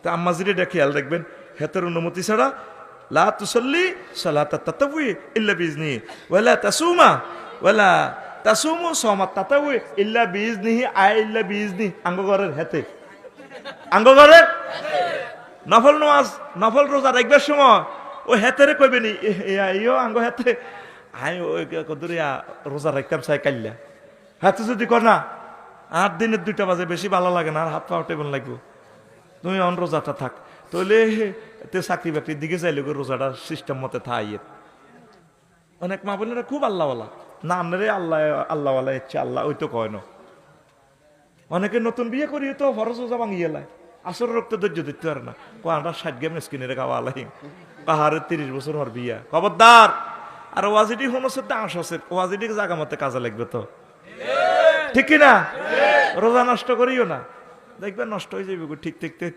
তা আম্মাজিরে এটা খেয়াল রাখবেন, হেতের অনুমতি ছাড়া লা তুসাল্লি সালাতাত তাতাউই ইল্লা বিইজনিহি ওয়ালা তাসুমা ওয়ালা তাসুমু সামাত তাতাউই ইল্লা বিইজনিহি আই ইল্লা বিইজনিহি আঙ্গঘরের হেতে আঙ্গঘরের নফল নামাজ নফল রোজা রাখবার সময় ওই হেতেরে কইবেন ইয়ো আঙ্গ হেতে আই ওই কদরিয়া রোজা রাখতাম চাই কাইল্লা হাতে যদি কর না 8 দিনের 2টা বাজে বেশি ভালো লাগে না, আর হাত পা টেবন লাগবো, তুমি অন রোজাটা থাক, তাহলে তে চাকরি বাকরির দিকে চাইলে রোজাটা সিস্টেম মতে থাই। অনেক মা বোনেরা খুব আল্লাহওয়ালা না, আপনারে আল্লাহ আল্লাহওয়ালা ইচ্ছে আল্লাহ ওই তো কয় না। অনেকে নতুন বিয়ে করি তো ফরজ রোজা ভাঙিয়ে লাই, আসর রক্ত ধৈর্য দিতে পারে না, আমরা 60 গেম স্কিনে খাওয়া আলাই কাহারে 30 বছর হওয়ার বিয়া, খবরদার। আর ওয়াজিডি হনসের দাঁশ আছে, ওয়াজিডি জাগা মতে কাজে লাগবে তো, ঠিক কিনা? রোজা নষ্ট করিও না, দেখবেন নষ্ট হয়ে যাবে ঠিক ঠিক ঠিক।